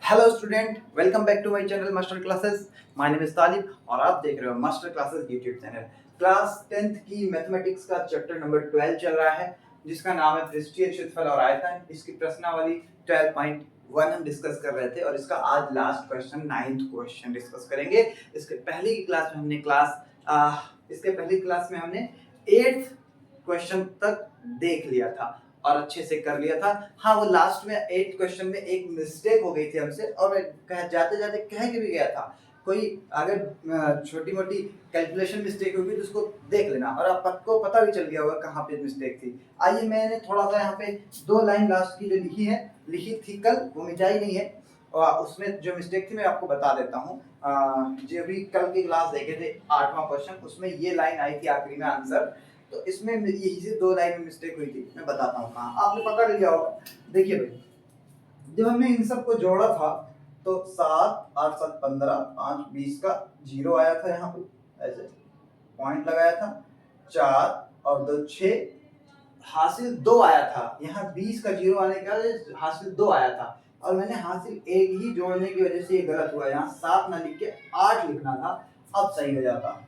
Hello student, welcome back to my channel master classes. My name is Talib और आप देख रहे हो master classes YouTube channel. Class 10th की मैथमेटिक्स का चैप्टर नंबर 12 चल रहा है, जिसका नाम है पृष्ठीय क्षेत्रफल और आयतन। इसकी प्रश्नावली 12.1 हम डिस्कस कर रहे थे और इसका आज last question 9th question discuss करेंगे। इसके पहले की क्लास में हमने 8th क्वेश्चन तक देख लिया था और अच्छे से कर लिया था। हाँ, वो लास्ट में 8 क्वेश्चन में एक मिस्टेक हो गई थी हमसे और मैं जाते जाते कह के भी गया था, कोई अगर छोटी मोटी कैलकुलेशन मिस्टेक होगी तो उसको देख लेना और आपको पता भी चल गया होगा कहाँ पे मिस्टेक थी। आइए, मैंने थोड़ा सा यहाँ पे 2 लाइन लास्ट की जो लिखी थी कल, वो मिटाई नहीं है और उसमें जो मिस्टेक थी मैं आपको बता देता हूँ। जो भी कल की क्लास देखे थे 8वां क्वेश्चन, उसमें ये लाइन आई थी आखिरी में आंसर, तो इसमें यही से 2 लाइन में मिस्टेक हुई थी। मैं बताता हूँ कहाँ, आपने पकड़ लिया होगा। देखिए भाई, जब हमने इन सबको जोड़ा था तो 7 8 7 15 5 20 का 0 आया था, यहाँ पे ऐसे पॉइंट लगाया था। 4 और 2 6, हासिल 2 आया था। यहाँ 20 का 0 आने के बाद हासिल 2 आया था और मैंने हासिल 1 ही जोड़ने की वजह से ये गलत हुआ। यहाँ 7 ना लिख के 8 लिखना था, अब सही हो जाता।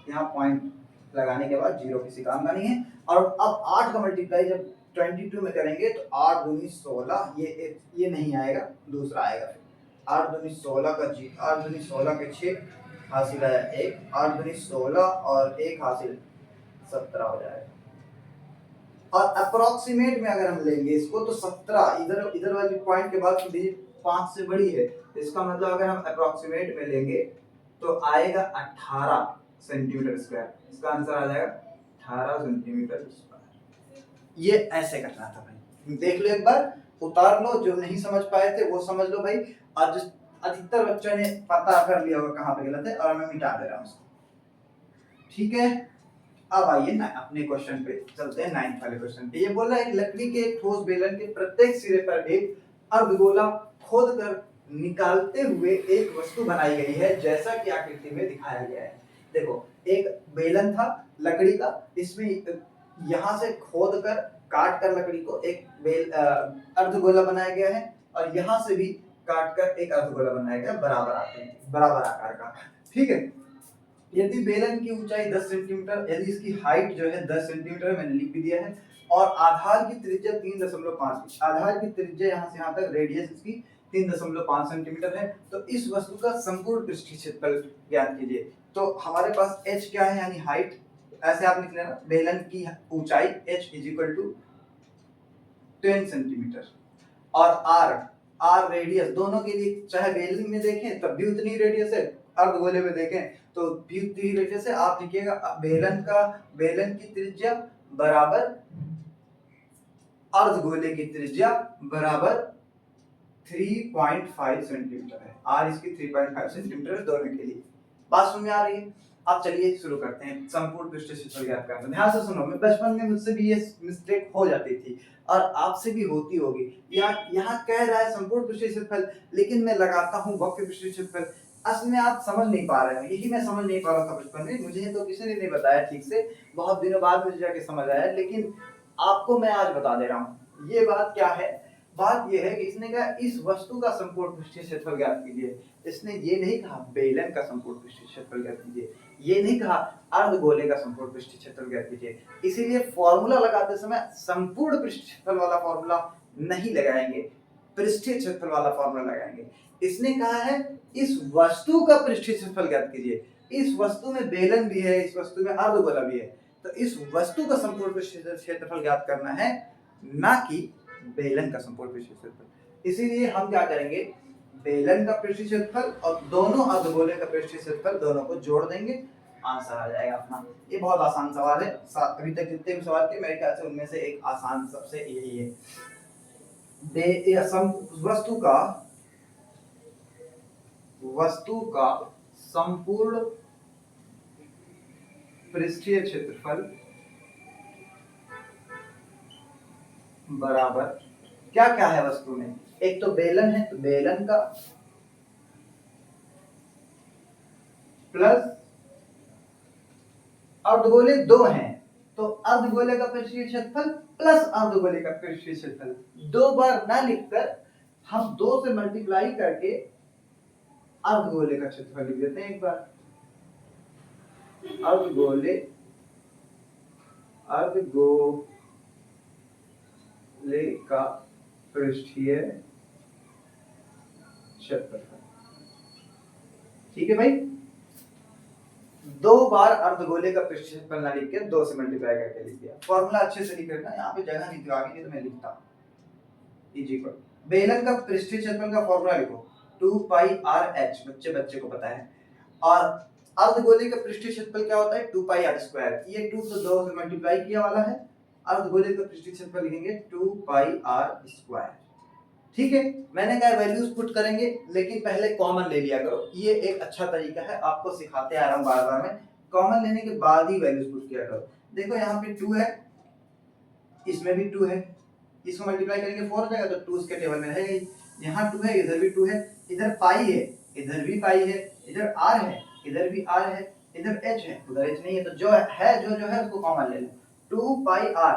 यहाँ पॉइंट लगाने के बाद 0 किसी काम का नहीं है। और अब 8 का मल्टीप्लाई जब 22 में करेंगे तो 8 दूनी 16, ये नहीं आएगा, दूसरा आएगा। फिर 8 दूनी 16 का 8 दूनी 16 के 6 हासिल आया 1, 8 दूनी 16 और 1 हासिल 17 हो जाएगा। और अप्रोक्सीमेट में अगर हम लेंगे इसको तो 17 इधर वाली पॉइंट के बाद डिजिट 5 से बड़ी है, इसका मतलब अगर हम अप्रोक्सीमेट में लेंगे तो आएगा 18 सेंटीमीटर स्क्वायर। इसका आंसर आ जाएगा 18 सेंटीमीटर स्क्वायर। ये ऐसे करना था भाई, देख लो एक बार, उतार लो। जो नहीं समझ पाए थे वो समझ लो भाई, और जो अधिकतर बच्चों ने पता कर लिया होगा कहाँ पे गलत है, और मैं मिटा दे रहा हूँ उसको। ठीक है, अब आइए ना अपने क्वेश्चन पे चलते हैं। 9th वाले क्वेश्चन पे ये बोल रहा है, एक लकड़ी के ठोस बेलन के प्रत्येक सिरे पर एक अर्धगोला खोद कर निकालते हुए एक वस्तु बनाई गई है, जैसा कि आकृति में दिखाया गया है। देखो, एक बेलन था लकड़ी का, इसमें यहाँ से खोद कर काट कर लकड़ी को एक अर्धगोला बनाया गया है और यहाँ से भी काट कर एक अर्धगोला बनाया गया बराबर आकार का। ठीक है, यदि बेलन की ऊंचाई 10 सेंटीमीटर, यदि इसकी हाइट जो है 10 सेंटीमीटर, मैंने लिख भी दिया है, और आधार की त्रिज्या 3.5, आधार की त्रिज्या यहाँ से यहाँ तक, रेडियस इसकी 3.5 सेंटीमीटर है, तो इस वस्तु का संपूर्ण पृष्ठीय क्षेत्रफल ज्ञात कीजिए। तो हमारे पास h क्या है, यानी हाइट, ऐसे आप लिख लेना, बेलन की ऊंचाई h = 10 सेंटीमीटर, और r रेडियस, दोनों के लिए चाहे बेलन में देखें तब भी उतनी रेडियस है, अर्धगोले में देखें तो भी उतनी रेडियस है। आप लिखिएगा बेलन की त्रिज्या बराबर अर्धगोले की त्रिज्या बराबर 3.5 सेंटीमीटर है। r इसकी 3.5 सेंटीमीटर है दोनों के लिए। बात समझ में आ रही है? अब चलिए शुरू करते हैं संपूर्ण पृष्ठीय क्षेत्रफल ज्ञात करना। ध्यान से सुनो, मैं बचपन में मुझसे भी ये मिस्टेक हो जाती थी और आपसे भी होती होगी। यहाँ कह रहा है संपूर्ण पृष्ठीय क्षेत्रफल, लेकिन मैं लगाता हूँ वक्र पृष्ठीय क्षेत्रफल। असल में आप समझ नहीं पा रहे हो, यही मैं समझ नहीं पा रहा था बचपन में, मुझे तो किसी ने नहीं बताया ठीक से, बहुत दिनों बाद मुझे जाके समझ आया, लेकिन आपको मैं आज बता दे रहा हूँ। ये बात क्या है? बात यह है कि इसने कहा इस वस्तु का संपूर्ण पृष्ठीय क्षेत्रफल ज्ञात कीजिए। इसने ये नहीं कहा बेलन का संपूर्ण पृष्ठीय क्षेत्रफल ज्ञात कीजिए, ये नहीं कहा अर्धगोले का संपूर्ण पृष्ठीय क्षेत्रफल ज्ञात कीजिए। इसीलिए फॉर्मूला लगाते समय संपूर्ण पृष्ठीय क्षेत्रफल वाला फॉर्मूला नहीं लगाएंगे, पृष्ठीय क्षेत्रफल वाला फॉर्मूला लगाएंगे। इसने कहा है इस वस्तु का पृष्ठीय क्षेत्रफल ज्ञात कीजिए। इस वस्तु में बेलन भी है, इस वस्तु में अर्धगोला भी है, तो इस वस्तु का संपूर्ण पृष्ठीय क्षेत्रफल ज्ञात करना है, ना कि बेलन का संपूर्ण पृष्ठीय क्षेत्रफल। इसीलिए हम क्या करेंगे, बेलन का पृष्ठीय क्षेत्रफल और दोनों अर्धगोले का पृष्ठीय क्षेत्रफल दोनों को जोड़ देंगे, आंसर आ जाएगा अपना। ये बहुत आसान सवाल है, अभी तक जितने भी सवाल थे मेरे ख्याल से उनमें से एक आसान सबसे यही है। वस्तु का संपूर्ण पृष्ठीय क्षेत्रफल बराबर क्या क्या है वस्तु में, एक तो बेलन है, तो बेलन का प्लस अर्धगोले 2 हैं, तो अर्धगोले का पृष्ठीय क्षेत्रफल प्लस अर्धगोले का पृष्ठीय क्षेत्रफल, 2 बार ना लिखकर हम 2 से मल्टीप्लाई करके अर्धगोले का क्षेत्रफल लिख देते हैं एक बार। अर्धगोले का पृष्ठीय क्षेत्रफल। ठीक है भाई, 2 बार अर्धगोले का पृष्ठीय क्षेत्रफल ना लिख के 2 से मल्टीप्लाई करके लिख दिया। फॉर्मूला अच्छे से लिख रखना, यहाँ पे जगह नहीं आगे नहीं तो मैं लिखता। इक्वल बेलन का पृष्ठीय क्षेत्रफल का फॉर्मूला लिखो 2 पाई r h, बच्चे को पता है। और अर्धगोले का पृष्ठीय क्षेत्रफल क्या होता है 2 पाई r स्क्वायर। ये 2 तो 2 से मल्टीप्लाई किया वाला है, अर्धगोले का पृष्ठीय क्षेत्रफल लिखेंगे 2 पाई r स्क्वायर। ठीक है, मैंने कहा वैल्यूज पुट करेंगे, लेकिन पहले कॉमन ले लिया करो। ये एक अच्छा तरीका है, आपको सिखाते आ रहा हूं बार बार में। कॉमन लेने के बाद ही वैल्यूज पुट किया करो। देखो यहाँ पे 2 है, इसमें भी 2 है, इसको मल्टीप्लाई करेंगे 4 हो जाएगा, तो 2 उसके टेबल में रहेगा। यहाँ 2 है, इधर भी 2 है, इधर पाई है, इधर भी पाई है, इधर r है, इधर भी r है, इधर h है, उधर h नहीं है, तो जो है जो है उसको कॉमन ले लो। 2 पाई r,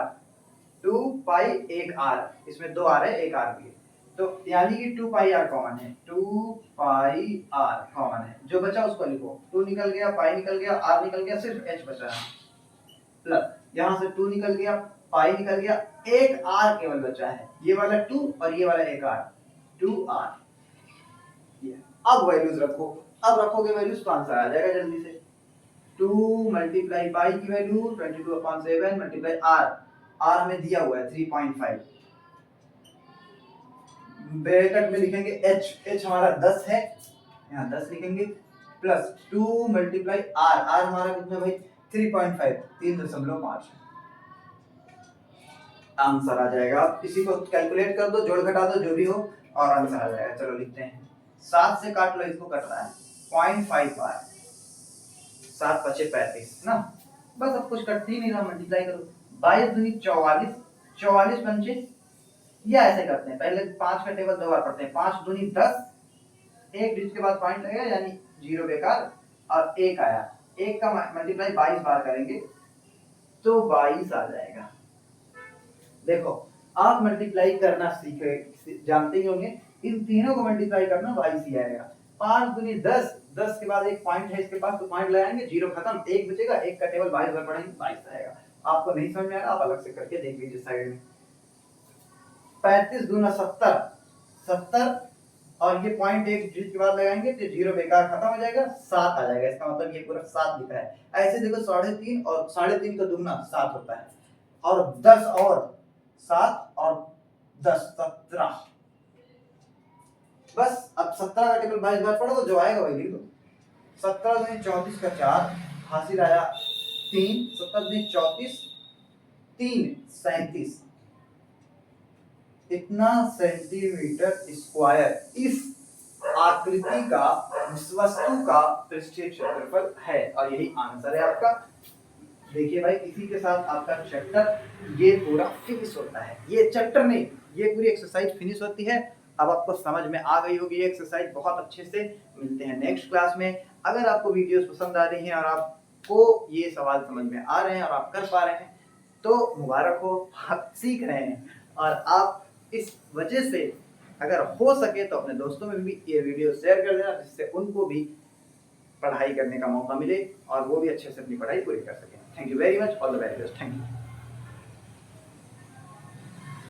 2 पाई एक r, इसमें 2 r है, एक r भी है, तो यानी कि 2 पाई r कॉमन है। 2 पाई r कॉमन है, जो बचा उसको लिखो। 2 निकल गया, पाई निकल गया, r निकल गया, सिर्फ h बचा है। प्लस यहाँ से 2 निकल गया, पाई निकल गया, एक r केवल बचा है, ये वाला 2 और ये वाला एक r, 2r। अब वैल्यूज रखो, अब रखोगे वैल्यूज तो आंसर आ जाएगा जल्दी से। 2 मल्टीप्लाई पाई की वैल्यू 22/7 मल्टीप्लाई r में दिया हुआ है 3.5, ब्रैकेट में लिखेंगे h हमारा 10 है, यहाँ 10 लिखेंगे, प्लस 2 मल्टीप्लाई r हमारा कितना भाई 3.5, 3.5 आंसर आ जाएगा। इसी को कैलकुलेट कर दो, जोड़ घटा दो, जो भी हो, और आंसर आ जाएगा। चलो लिखते हैं, 7 से काट लो, इसको कट रहा है 0.5 r, 7 × 5 = 35 ना, बस अब कुछ कटती ही नहीं रहा, मल्टीप्लाई करो। 22 दूनी 44, 44 पंचे, या ऐसे करते हैं, पहले 5 का टेबल 2 बार पढ़ते हैं। 5 दूनी 10, एक डिजिट के बाद पॉइंट लगेगा, यानी 0 बेकार, और 1 आया, 1 का मल्टीप्लाई 22 बार करेंगे तो 22 आ जाएगा। देखो आप मल्टीप्लाई करना सीखे, जानते ही होंगे, इन तीनों को मल्टीप्लाई करना 22 ही आएगा। 5 दूनी 10, 10 के बाद एक पॉइंट है इसके पास, तो पॉइंट लगाएंगे, 0 खत्म, 1 बचेगा, 1 का टेबल 22 बार पढ़ेंगे, 22 आएगा। आपको नहीं समझ में आएगा, आप अलग से करके देख लीजिए साइड में। 35 दूना 70, 70, और ये पॉइंट एक डिजिट के बाद लगाएंगे तो 0 बेकार खत्म हो जाएगा, 7 आ जाएगा, इसका मतलब ये पूरा 7 लिखा है। ऐसे देखो 3.5 और 3.5 का दुगना 7 होता है, और 10 और 7 और 10 17, बस अब 17 का टेबल 22 बार पढ़ो, जो आएगा वही लिख दो। 17 में 34 का 4, हासिल आया 3, 17 में 34, 3 37, इतना सेंटीमीटर स्क्वायर इस आकृति का, इस वस्तु का पृष्ठीय क्षेत्रफल है, और यही आंसर है आपका। देखिए भाई, इसी के साथ आपका चैप्टर ये पूरा फिनिश होता है। ये चैप्टर नहीं, ये पूरी एक्सरसाइज फिनिश होती है। अब आपको समझ में आ गई होगी ये एक्सरसाइज बहुत अच्छे से। मिलते हैं नेक्स्ट क्लास में। अगर आपको वीडियोस पसंद आ रही हैं और आपको ये सवाल समझ में आ रहे हैं और आप कर पा रहे हैं तो मुबारक हो, आप सीख रहे हैं। और आप इस वजह से अगर हो सके तो अपने दोस्तों में भी ये वीडियो शेयर कर देना, जिससे उनको भी पढ़ाई करने का मौका मिले और वो भी अच्छे से अपनी पढ़ाई पूरी कर सकें। Thank you very much, all the very best, thank you.